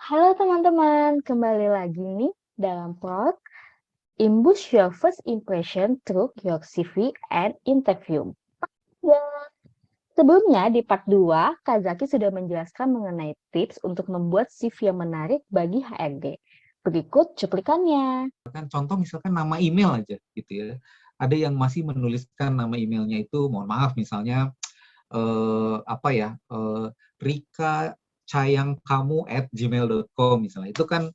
Halo teman-teman, kembali lagi nih dalam plot Imbus Your First Impression Through Your CV and Interview. Ya, sebelumnya di part 2, Kazaki sudah menjelaskan mengenai tips untuk membuat CV yang menarik bagi HRD. Berikut cuplikannya. Kan contoh misalkan nama email aja gitu ya. Ada yang masih menuliskan nama emailnya itu, mohon maaf misalnya apa ya, Rika Cayang kamu @gmail.com misalnya. Itu kan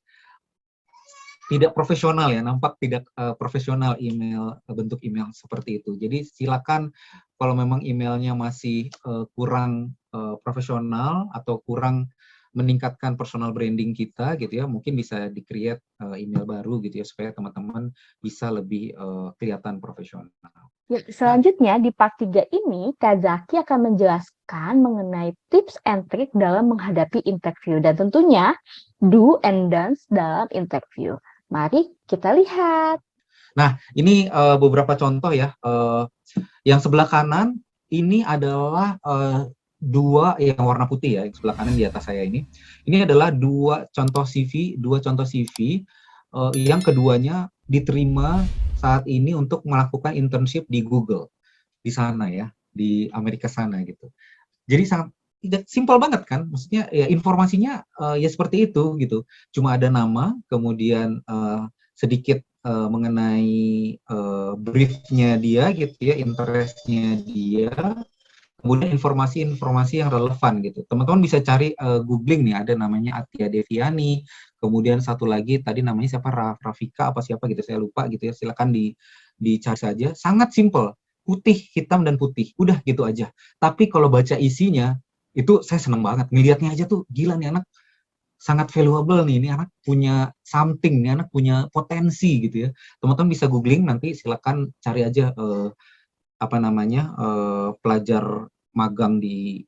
tidak profesional ya, nampak tidak profesional email, bentuk email seperti itu. Jadi silakan kalau memang emailnya masih kurang profesional atau kurang meningkatkan personal branding kita gitu ya, mungkin bisa di-create email baru gitu ya supaya teman-teman bisa lebih kelihatan profesional. Ya, Nah, selanjutnya di part 3 ini, Kazaki akan menjelaskan mengenai tips and trick dalam menghadapi interview dan tentunya do and don'ts dalam interview. Mari kita lihat. ini beberapa contoh ya. Yang sebelah kanan ini adalah dua yang warna putih ya, yang sebelah kanan di atas saya ini. Ini adalah dua contoh CV yang keduanya diterima saat ini untuk melakukan internship di Google di sana ya, di Amerika sana gitu. Jadi sangat tidak simpel banget kan, maksudnya ya informasinya ya seperti itu gitu. Cuma ada nama, kemudian sedikit mengenai briefnya dia gitu ya, interestnya dia, kemudian informasi-informasi yang relevan gitu. Teman-teman bisa cari googling nih, ada namanya Atia Deviani, kemudian satu lagi tadi namanya siapa, Rafika apa siapa gitu, saya lupa gitu ya, silakan dicari saja. Sangat simple, putih, hitam dan putih, udah gitu aja. Tapi kalau baca isinya itu saya seneng banget, ngelihatnya aja tuh gila nih anak sangat valuable nih, ini anak punya something, ini anak punya potensi gitu ya. Teman-teman bisa googling, nanti silakan cari aja apa namanya pelajar magang di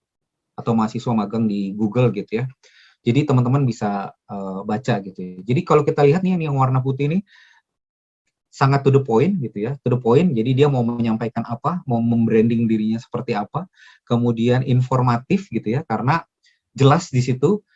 atau mahasiswa magang di Google gitu ya. Jadi teman-teman bisa baca gitu ya. Jadi kalau kita lihat nih yang warna putih ini sangat to the point gitu ya, to the point. Jadi dia mau menyampaikan apa, mau membranding dirinya seperti apa, kemudian informatif gitu ya, karena jelas di situ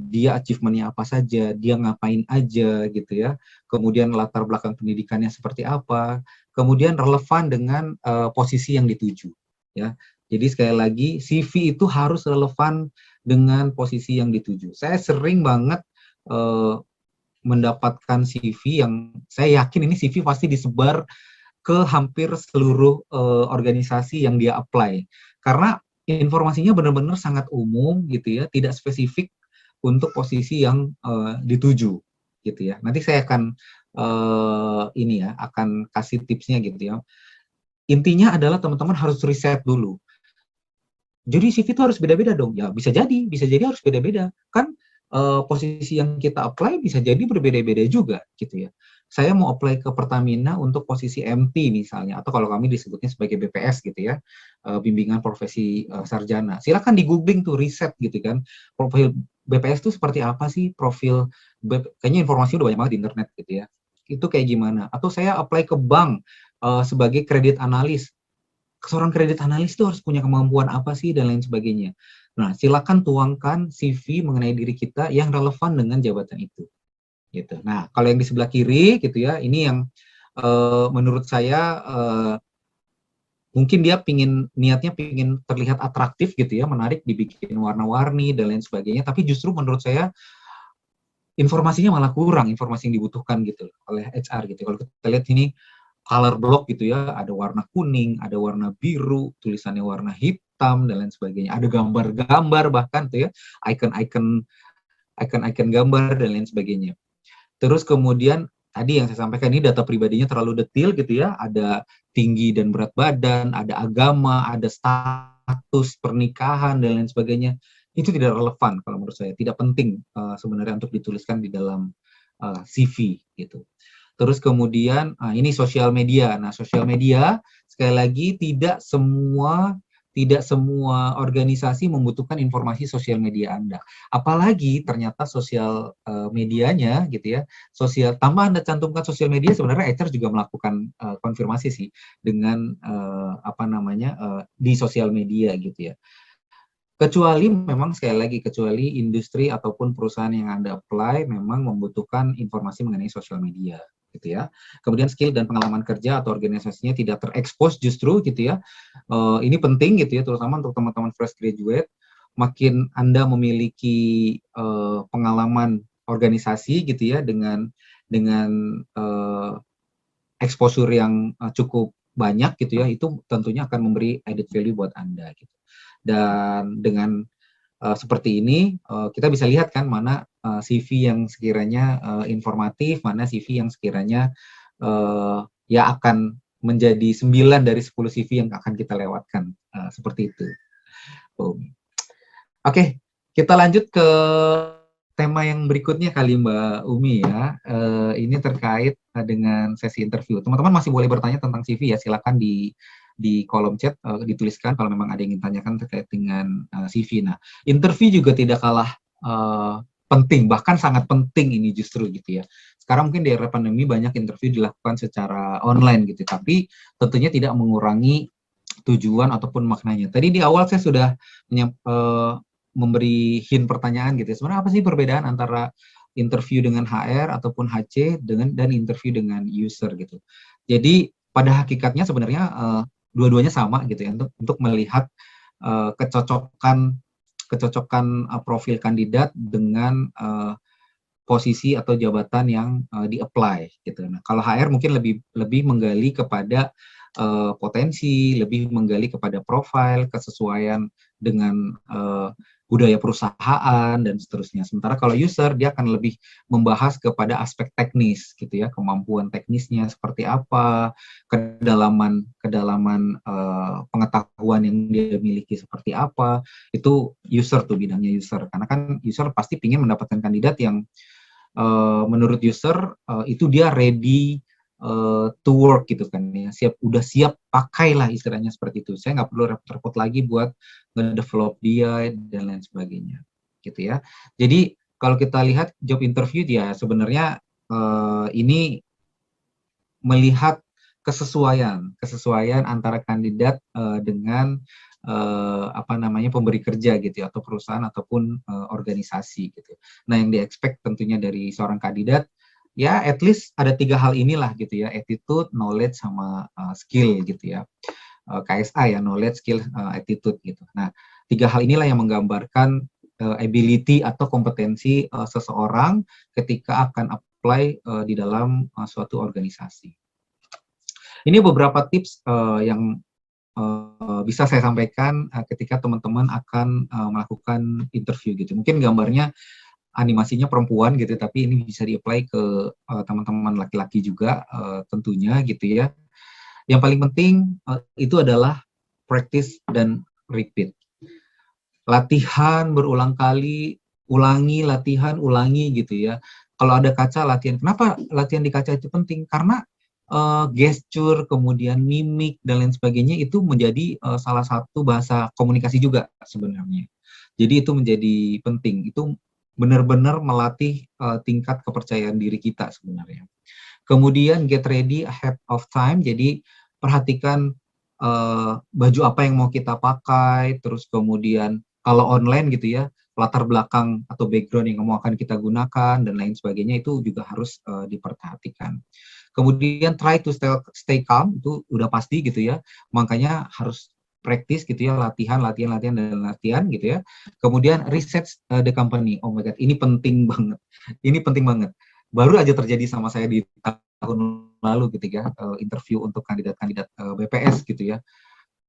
dia achievementnya apa saja, dia ngapain aja gitu ya, kemudian latar belakang pendidikannya seperti apa, kemudian relevan dengan posisi yang dituju ya. Jadi sekali lagi CV itu harus relevan dengan posisi yang dituju. Saya sering banget mendapatkan CV yang saya yakin ini CV pasti disebar ke hampir seluruh organisasi yang dia apply, karena informasinya benar-benar sangat umum gitu ya, tidak spesifik untuk posisi yang dituju gitu ya. Nanti saya akan ini ya, akan kasih tipsnya gitu ya. Intinya adalah teman-teman harus riset dulu. Jadi CV itu harus beda-beda dong. Ya bisa jadi harus beda-beda. Kan posisi yang kita apply bisa jadi berbeda-beda juga gitu ya. Saya mau apply ke Pertamina untuk posisi MT misalnya, atau kalau kami disebutnya sebagai BPS gitu ya, bimbingan profesi sarjana. Silakan di googling tuh, riset gitu kan. Profil BPS itu seperti apa sih, profil kayaknya informasi udah banyak banget di internet gitu ya. Itu kayak gimana? Atau saya apply ke bank sebagai kredit analis, seorang kredit analis itu harus punya kemampuan apa sih dan lain sebagainya. Nah, silakan tuangkan CV mengenai diri kita yang relevan dengan jabatan itu. Gitu. Nah, kalau yang di sebelah kiri gitu ya, ini yang menurut saya mungkin dia niatnya pingin terlihat atraktif gitu ya, menarik, dibikin warna-warni dan lain sebagainya, tapi justru menurut saya informasinya malah kurang, informasi yang dibutuhkan gitu oleh HR gitu. Kalau kita lihat ini color block gitu ya, ada warna kuning, ada warna biru, tulisannya warna hitam dan lain sebagainya. Ada gambar-gambar bahkan tuh ya, icon-icon gambar dan lain sebagainya. Terus kemudian tadi yang saya sampaikan, ini data pribadinya terlalu detail gitu ya, ada tinggi dan berat badan, ada agama, ada status pernikahan dan lain sebagainya. Itu tidak relevan kalau menurut saya, tidak penting sebenarnya untuk dituliskan di dalam CV gitu. Terus kemudian ini sosial media. Nah, sosial media sekali lagi tidak semua organisasi membutuhkan informasi sosial media Anda. Apalagi ternyata sosial medianya gitu ya. Tanpa Anda cantumkan sosial media, sebenarnya HR juga melakukan konfirmasi sih dengan apa namanya di sosial media gitu ya. Kecuali memang sekali lagi, kecuali industri ataupun perusahaan yang Anda apply memang membutuhkan informasi mengenai sosial media gitu ya. Kemudian skill dan pengalaman kerja atau organisasinya tidak terekspos justru gitu ya. Ini penting gitu ya, terutama untuk teman-teman fresh graduate. Makin Anda memiliki pengalaman organisasi gitu ya dengan exposure yang cukup banyak gitu ya, itu tentunya akan memberi added value buat Anda gitu. Dan dengan seperti ini kita bisa lihat kan mana CV yang sekiranya informatif, mana CV yang sekiranya ya akan menjadi 9 dari 10 CV yang akan kita lewatkan, seperti itu. Oke, kita lanjut ke tema yang berikutnya kali Mbak Umi ya. Ini terkait dengan sesi interview. Teman-teman masih boleh bertanya tentang CV ya, silakan di kolom chat dituliskan kalau memang ada yang ingin tanyakan terkait dengan CV. Nah, interview juga tidak kalah penting, bahkan sangat penting ini justru gitu ya. Sekarang mungkin di era pandemi banyak interview dilakukan secara online gitu, tapi tentunya tidak mengurangi tujuan ataupun maknanya. Tadi di awal saya sudah memberi hint pertanyaan gitu ya. Sebenarnya apa sih perbedaan antara interview dengan HR ataupun HC dan interview dengan user gitu. Jadi pada hakikatnya sebenarnya dua-duanya sama gitu ya untuk melihat kecocokan profil kandidat dengan posisi atau jabatan yang di-apply gitu. Nah, kalau HR mungkin lebih menggali kepada potensi, lebih menggali kepada profil, kesesuaian dengan budaya perusahaan dan seterusnya. Sementara kalau user dia akan lebih membahas kepada aspek teknis gitu ya, kemampuan teknisnya seperti apa, kedalaman pengetahuan yang dia miliki seperti apa. Itu user tuh bidangnya user. Karena kan user pasti ingin mendapatkan kandidat yang menurut user itu dia ready to work gitu kan ya, udah siap pakai lah istilahnya seperti itu. Saya nggak perlu repot-repot lagi buat nge-develop dia dan lain sebagainya gitu ya. Jadi kalau kita lihat job interview ya sebenarnya ini melihat kesesuaian antara kandidat dengan apa namanya pemberi kerja gitu ya, atau perusahaan ataupun organisasi gitu. Nah yang di-expect tentunya dari seorang kandidat ya at least ada 3 hal inilah gitu ya, attitude, knowledge sama skill gitu ya. KSA ya, knowledge, skill, attitude gitu. Nah 3 hal inilah yang menggambarkan ability atau kompetensi seseorang ketika akan apply di dalam suatu organisasi. Ini beberapa tips yang bisa saya sampaikan ketika teman-teman akan melakukan interview gitu. Mungkin gambarnya animasinya perempuan gitu, tapi ini bisa di-apply ke teman-teman laki-laki juga tentunya gitu ya. Yang paling penting itu adalah practice dan repeat. Latihan berulang kali, ulangi, latihan, ulangi gitu ya. Kalau ada kaca, latihan. Kenapa latihan di kaca itu penting? Karena gesture, kemudian mimik, dan lain sebagainya itu menjadi salah satu bahasa komunikasi juga sebenarnya. Jadi itu menjadi penting. Itu benar-benar melatih tingkat kepercayaan diri kita sebenarnya. Kemudian get ready ahead of time, jadi perhatikan baju apa yang mau kita pakai, terus kemudian kalau online gitu ya, latar belakang atau background yang mau akan kita gunakan dan lain sebagainya itu juga harus diperhatikan. Kemudian try to stay calm, itu udah pasti gitu ya, makanya harus praktis gitu ya, latihan gitu ya. Kemudian research the company. Oh my god, ini penting banget. Ini penting banget. Baru aja terjadi sama saya di tahun lalu ketika interview untuk kandidat-kandidat BPS gitu ya.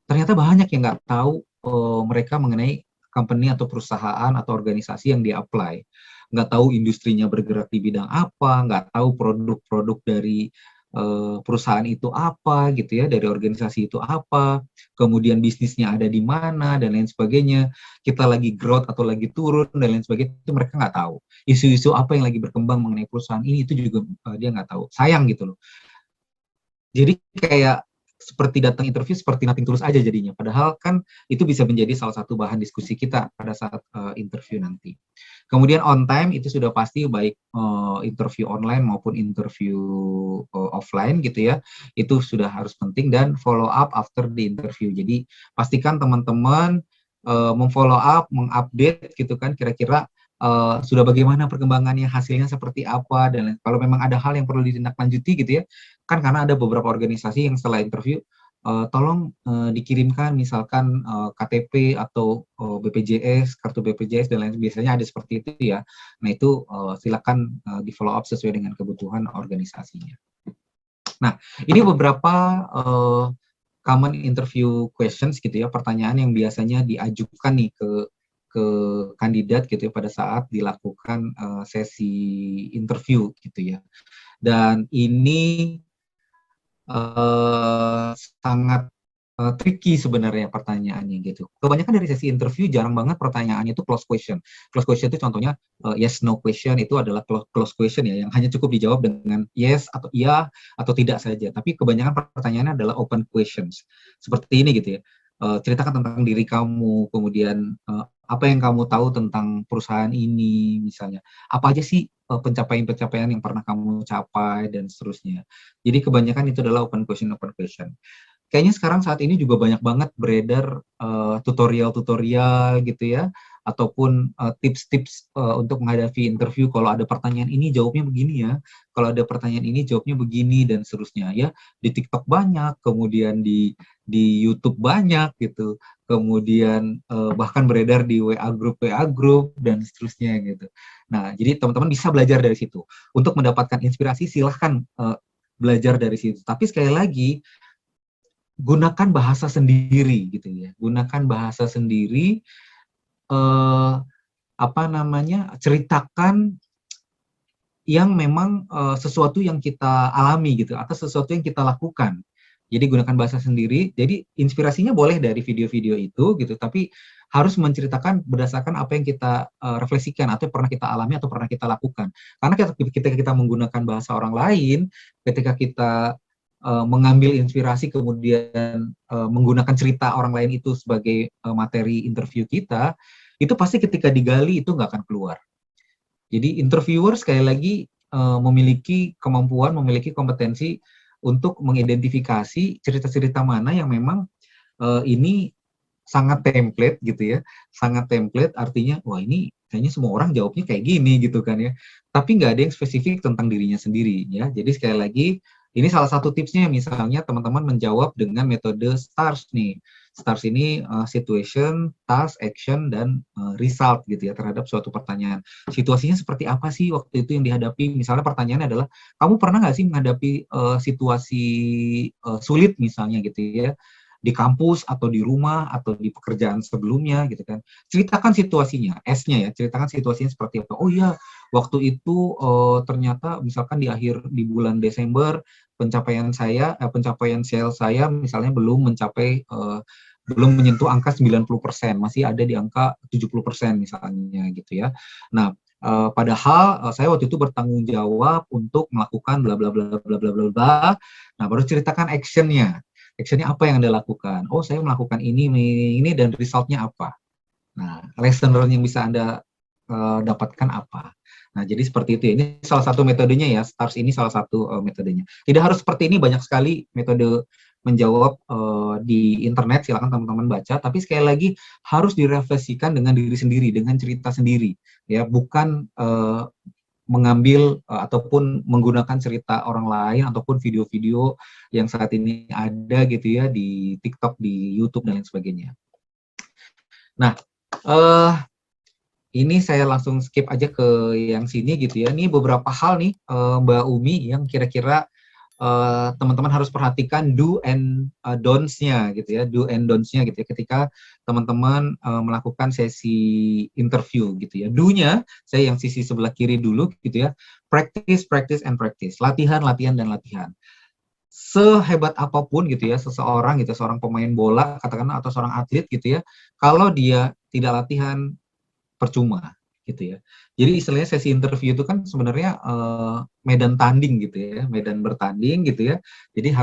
Ternyata banyak yang nggak tahu mereka mengenai company atau perusahaan atau organisasi yang dia apply. Nggak tahu industrinya bergerak di bidang apa, nggak tahu produk-produk dari perusahaan itu apa gitu ya, dari organisasi itu apa, kemudian bisnisnya ada di mana dan lain sebagainya. Kita lagi growth atau lagi turun dan lain sebagainya itu mereka nggak tahu. Isu-isu apa yang lagi berkembang mengenai perusahaan ini itu juga dia nggak tahu. Sayang gitu loh. Jadi kayak seperti datang interview seperti nothing tulus aja jadinya. Padahal kan itu bisa menjadi salah satu bahan diskusi kita pada saat interview nanti. Kemudian on time itu sudah pasti baik interview online maupun interview offline gitu ya. Itu sudah harus penting dan follow up after the interview. Jadi pastikan teman-teman memfollow up, mengupdate gitu kan, kira-kira sudah bagaimana perkembangannya, hasilnya seperti apa, dan kalau memang ada hal yang perlu ditindaklanjuti gitu ya, kan karena ada beberapa organisasi yang setelah interview, tolong dikirimkan misalkan KTP atau BPJS, kartu BPJS dan lain biasanya ada seperti itu ya. Nah itu silakan di follow up sesuai dengan kebutuhan organisasinya. Nah ini beberapa common interview questions gitu ya, pertanyaan yang biasanya diajukan nih ke kandidat gitu ya pada saat dilakukan sesi interview gitu ya. Dan ini sangat tricky sebenarnya pertanyaannya gitu. Kebanyakan dari sesi interview jarang banget pertanyaannya itu close question. Close question itu contohnya yes no question, itu adalah close question ya, yang hanya cukup dijawab dengan yes atau iya atau tidak saja. Tapi kebanyakan pertanyaannya adalah open questions. Seperti ini gitu ya. Ceritakan tentang diri kamu, kemudian apa yang kamu tahu tentang perusahaan ini misalnya. Apa aja sih pencapaian-pencapaian yang pernah kamu capai dan seterusnya. Jadi kebanyakan itu adalah open question, open question. Kayaknya sekarang saat ini juga banyak banget beredar tutorial-tutorial gitu ya, ataupun tips-tips untuk menghadapi interview. Kalau ada pertanyaan ini jawabnya begini ya, kalau ada pertanyaan ini jawabnya begini dan seterusnya ya. Di TikTok banyak, kemudian di YouTube banyak gitu, kemudian bahkan beredar di WA group dan seterusnya gitu. Nah, jadi teman-teman bisa belajar dari situ. Untuk mendapatkan inspirasi silahkan belajar dari situ. Tapi sekali lagi gunakan bahasa sendiri gitu ya, gunakan bahasa sendiri, ceritakan yang memang sesuatu yang kita alami gitu, atau sesuatu yang kita lakukan. Jadi gunakan bahasa sendiri. Jadi inspirasinya boleh dari video-video itu gitu, tapi harus menceritakan berdasarkan apa yang kita refleksikan atau pernah kita alami atau pernah kita lakukan. Karena ketika kita menggunakan bahasa orang lain, ketika kita mengambil inspirasi kemudian menggunakan cerita orang lain itu sebagai materi interview kita, itu pasti ketika digali itu nggak akan keluar. Jadi interviewer sekali lagi memiliki kemampuan, memiliki kompetensi untuk mengidentifikasi cerita-cerita mana yang memang ini sangat template gitu ya, sangat template artinya wah ini kayaknya semua orang jawabnya kayak gini gitu kan ya, tapi nggak ada yang spesifik tentang dirinya sendiri ya. Jadi sekali lagi ini salah satu tipsnya, misalnya teman-teman menjawab dengan metode STARS nih. STARS ini situation, task, action, dan result gitu ya terhadap suatu pertanyaan. Situasinya seperti apa sih waktu itu yang dihadapi? Misalnya pertanyaannya adalah, kamu pernah nggak sih menghadapi situasi sulit misalnya gitu ya, di kampus atau di rumah atau di pekerjaan sebelumnya gitu kan. Ceritakan situasinya, S-nya ya, ceritakan situasinya seperti apa. Oh iya, waktu itu ternyata misalkan di bulan Desember pencapaian sales saya misalnya belum menyentuh angka 90%, masih ada di angka 70% misalnya gitu ya. Nah, padahal saya waktu itu bertanggung jawab untuk melakukan bla bla bla bla bla bla bla. Nah, baru ceritakan actionnya. Actionnya apa yang Anda lakukan? Oh, saya melakukan ini dan resultnya apa? Nah, lesson learn yang bisa Anda dapatkan apa? Nah, jadi seperti itu. Ini salah satu metodenya ya. STARS ini salah satu metodenya. Tidak harus seperti ini, banyak sekali metode menjawab di internet. Silakan teman-teman baca. Tapi sekali lagi harus direfleksikan dengan diri sendiri, dengan cerita sendiri, ya. Bukan mengambil ataupun menggunakan cerita orang lain ataupun video-video yang saat ini ada gitu ya di TikTok, di YouTube dan lain sebagainya. Nah, ini saya langsung skip aja ke yang sini gitu ya. Ini beberapa hal nih Mbak Umi yang kira-kira teman-teman harus perhatikan do and don'ts-nya gitu ya, do and don'ts-nya gitu ya ketika teman-teman melakukan sesi interview gitu ya. Do-nya saya yang sisi sebelah kiri dulu gitu ya. Practice, practice and practice. Latihan, latihan dan latihan. Sehebat apapun gitu ya seseorang gitu, seorang pemain bola katakanlah atau seorang atlet gitu ya, kalau dia tidak latihan percuma gitu ya. Jadi istilahnya sesi interview itu kan sebenarnya medan tanding gitu ya, medan bertanding gitu ya. Jadi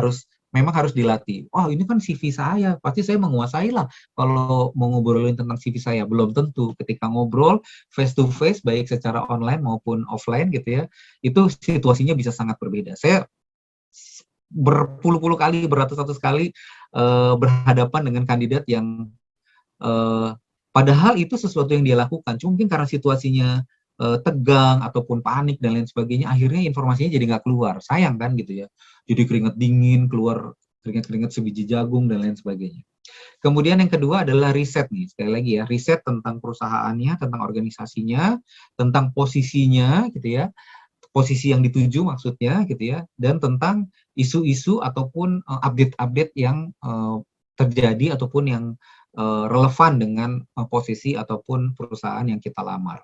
memang harus dilatih. Wah, ini kan CV saya, pasti saya menguasai lah kalau mau ngobrolin tentang CV saya. Belum tentu. Ketika ngobrol face to face baik secara online maupun offline gitu ya, itu situasinya bisa sangat berbeda. Saya berpuluh-puluh kali, beratus-ratus kali berhadapan dengan kandidat yang Padahal itu sesuatu yang dia lakukan, cuma mungkin karena situasinya tegang ataupun panik dan lain sebagainya, akhirnya informasinya jadi nggak keluar. Sayang kan gitu ya. Jadi keringat dingin, keluar keringat-keringat sebiji jagung dan lain sebagainya. Kemudian yang kedua adalah riset nih, sekali lagi ya, riset tentang perusahaannya, tentang organisasinya, tentang posisinya gitu ya, posisi yang dituju maksudnya gitu ya, dan tentang isu-isu ataupun update-update yang terjadi ataupun yang relevan dengan posisi ataupun perusahaan yang kita lamar.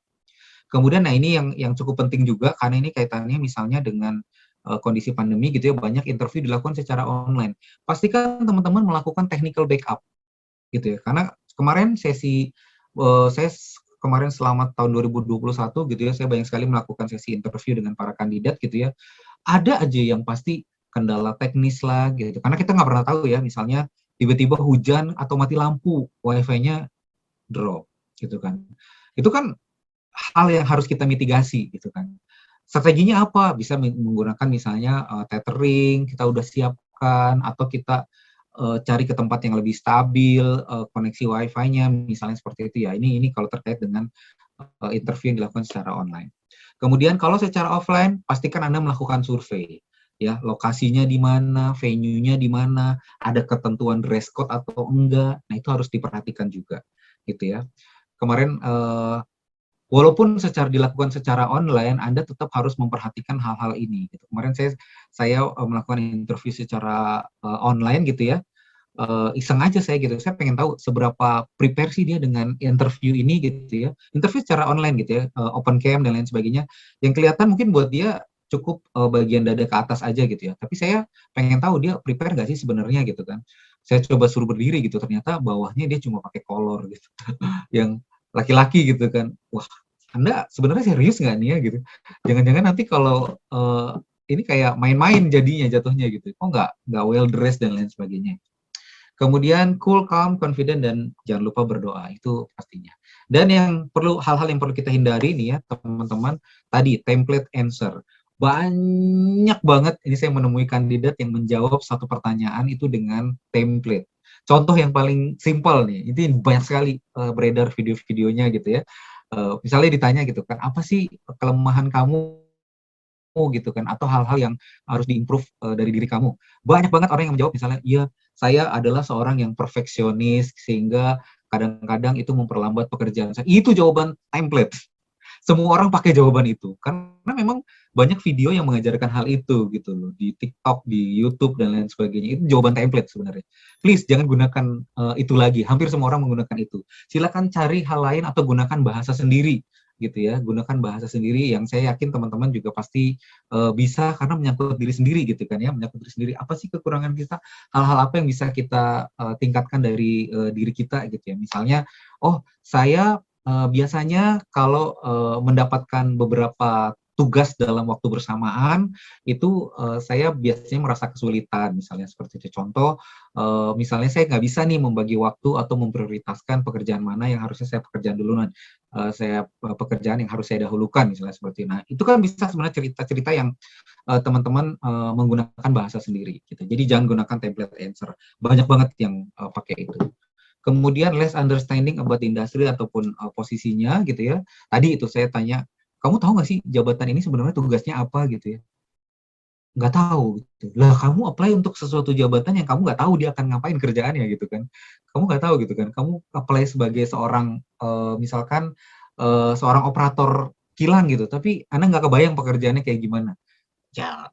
Kemudian nah ini yang cukup penting juga karena ini kaitannya misalnya dengan kondisi pandemi gitu ya, banyak interview dilakukan secara online. Pastikan teman-teman melakukan technical backup gitu ya. Karena kemarin saya kemarin selama tahun 2021 gitu ya, saya banyak sekali melakukan sesi interview dengan para kandidat gitu ya. Ada aja yang pasti kendala teknis lah gitu. Karena kita nggak pernah tahu ya, misalnya tiba-tiba hujan atau mati lampu, wifi-nya drop gitu kan. Itu kan hal yang harus kita mitigasi gitu kan. Strateginya apa? Bisa menggunakan misalnya tethering, kita udah siapkan, atau kita cari ke tempat yang lebih stabil, koneksi wifi-nya, misalnya seperti itu ya. Ini kalau terkait dengan interview yang dilakukan secara online. Kemudian kalau secara offline, pastikan Anda melakukan survei. Ya, lokasinya di mana, venue-nya di mana, ada ketentuan dress code atau enggak. Nah, itu harus diperhatikan juga, gitu ya. Kemarin walaupun dilakukan secara online, Anda tetap harus memperhatikan hal-hal ini. Gitu. Kemarin saya melakukan interview secara online gitu ya, iseng aja saya gitu. Saya pengen tahu seberapa prepare sih dia dengan interview ini gitu ya. Interview secara online gitu ya, open cam dan lain sebagainya. Yang kelihatan mungkin buat dia cukup bagian dada ke atas aja gitu ya. Tapi saya pengen tahu dia prepare nggak sih sebenarnya gitu kan. Saya coba suruh berdiri gitu, ternyata bawahnya dia cuma pakai kolor gitu. Yang laki-laki gitu kan. Wah, Anda sebenarnya serius nggak nih ya gitu. Jangan-jangan nanti kalau ini kayak main-main jadinya jatuhnya gitu. Kok nggak well dressed dan lain sebagainya. Kemudian cool, calm, confident, dan jangan lupa berdoa, itu pastinya. Dan hal-hal yang perlu kita hindari nih ya, teman-teman, tadi template answer. Banyak banget ini saya menemui kandidat yang menjawab satu pertanyaan itu dengan template. Contoh yang paling simpel nih, ini banyak sekali beredar video-videonya gitu ya. Misalnya ditanya gitu kan, apa sih kelemahan kamu gitu kan, atau hal-hal yang harus diimprove dari diri kamu. Banyak banget orang yang menjawab misalnya, iya saya adalah seorang yang perfeksionis sehingga kadang-kadang itu memperlambat pekerjaan saya. Itu jawaban template. Semua orang pakai jawaban itu karena memang banyak video yang mengajarkan hal itu gitu loh, di TikTok, di YouTube dan lain sebagainya. Itu jawaban template sebenarnya. Please jangan gunakan itu lagi. Hampir semua orang menggunakan itu. Silakan cari hal lain atau gunakan bahasa sendiri gitu ya. Gunakan bahasa sendiri yang saya yakin teman-teman juga pasti bisa, karena menyangkut diri sendiri gitu kan ya, menyangkut diri sendiri. Apa sih kekurangan kita? Hal-hal apa yang bisa kita tingkatkan dari diri kita gitu ya. Misalnya, oh saya biasanya kalau mendapatkan beberapa tugas dalam waktu bersamaan itu saya biasanya merasa kesulitan, misalnya seperti itu. Contoh, misalnya saya nggak bisa nih membagi waktu atau memprioritaskan pekerjaan mana yang harusnya saya pekerjaan duluan, pekerjaan yang harus saya dahulukan, misalnya seperti itu. Nah, itu kan bisa sebenarnya cerita-cerita yang teman-teman menggunakan bahasa sendiri. Gitu. Jadi jangan gunakan template answer. Banyak banget yang pakai itu. Kemudian less understanding about industry ataupun posisinya gitu ya. Tadi itu saya tanya, kamu tahu nggak sih jabatan ini sebenarnya tugasnya apa gitu ya? Nggak tahu gitu. Lah kamu apply untuk sesuatu jabatan yang kamu nggak tahu dia akan ngapain kerjaannya gitu kan. Kamu nggak tahu gitu kan. Kamu apply sebagai seorang misalkan seorang operator kilang gitu, tapi Anda nggak kebayang pekerjaannya kayak gimana. Ya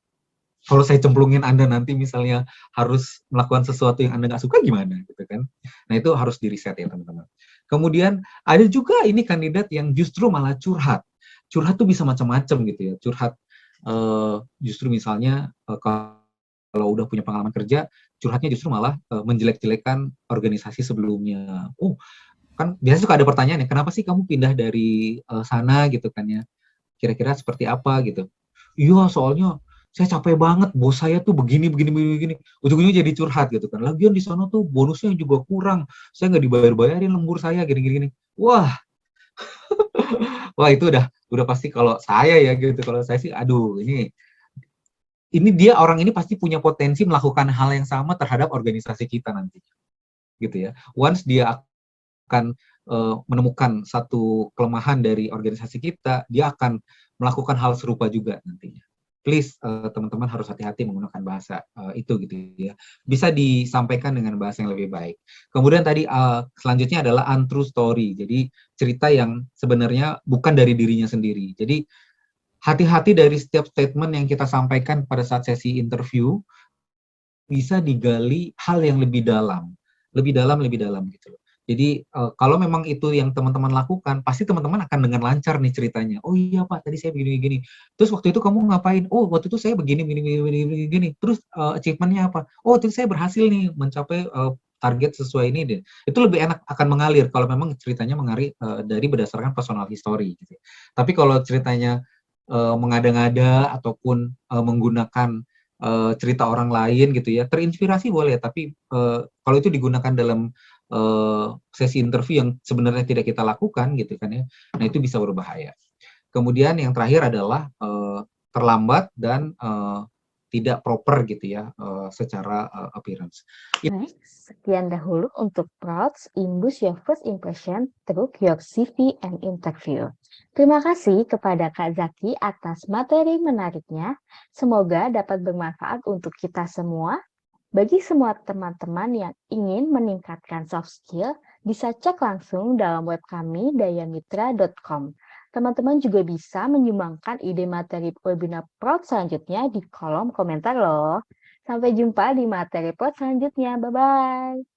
kalau saya cemplungin Anda nanti misalnya harus melakukan sesuatu yang Anda nggak suka gimana gitu kan. Nah itu harus di reset ya teman-teman. Kemudian ada juga ini kandidat yang justru malah curhat. Curhat tuh bisa macam-macam gitu ya. Curhat justru misalnya kalau udah punya pengalaman kerja, curhatnya justru malah menjelek-jelekan organisasi sebelumnya. Oh, kan biasanya suka ada pertanyaan ya, kenapa sih kamu pindah dari sana gitu kan ya? Kira-kira seperti apa gitu. Iya, soalnya saya capek banget, bos saya tuh begini, begini, begini, begini. Ujung-ujungnya jadi curhat gitu kan. Lagian di sana tuh bonusnya juga kurang. Saya nggak dibayar-bayarin lembur saya, gini-gini. Wah, wah itu udah pasti kalau saya ya gitu. Kalau saya sih, aduh, ini dia orang ini pasti punya potensi melakukan hal yang sama terhadap organisasi kita nanti, gitu ya. Once dia akan menemukan satu kelemahan dari organisasi kita, dia akan melakukan hal serupa juga nantinya. Please teman-teman harus hati-hati menggunakan bahasa itu gitu ya. Bisa disampaikan dengan bahasa yang lebih baik. Kemudian tadi selanjutnya adalah untrue story. Jadi cerita yang sebenarnya bukan dari dirinya sendiri. Jadi hati-hati dari setiap statement yang kita sampaikan pada saat sesi interview, bisa digali hal yang lebih dalam gitu loh. Jadi kalau memang itu yang teman-teman lakukan, pasti teman-teman akan dengan lancar nih ceritanya. Oh iya Pak, tadi saya begini-begini. Terus waktu itu kamu ngapain? Oh waktu itu saya begini, begini. Terus achievementnya apa? Oh waktu itu saya berhasil nih mencapai target sesuai ini deh. Itu lebih enak akan mengalir kalau memang ceritanya mengalir dari berdasarkan personal history. Gitu. Tapi kalau ceritanya mengada-ngada ataupun menggunakan cerita orang lain gitu ya, terinspirasi boleh, tapi kalau itu digunakan dalam sesi interview yang sebenarnya tidak kita lakukan gitu kan ya, nah itu bisa berbahaya. Kemudian yang terakhir adalah terlambat dan tidak proper gitu ya secara appearance. Baik, sekian dahulu untuk Prods Imbus Your First Impression through Your CV and Interview. Terima kasih kepada Kak Zaki atas materi menariknya. Semoga dapat bermanfaat untuk kita semua. Bagi semua teman-teman yang ingin meningkatkan soft skill, bisa cek langsung dalam web kami dayamitra.com. Teman-teman juga bisa menyumbangkan ide materi webinar Prods selanjutnya di kolom komentar loh. Sampai jumpa di materi Prods selanjutnya. Bye-bye.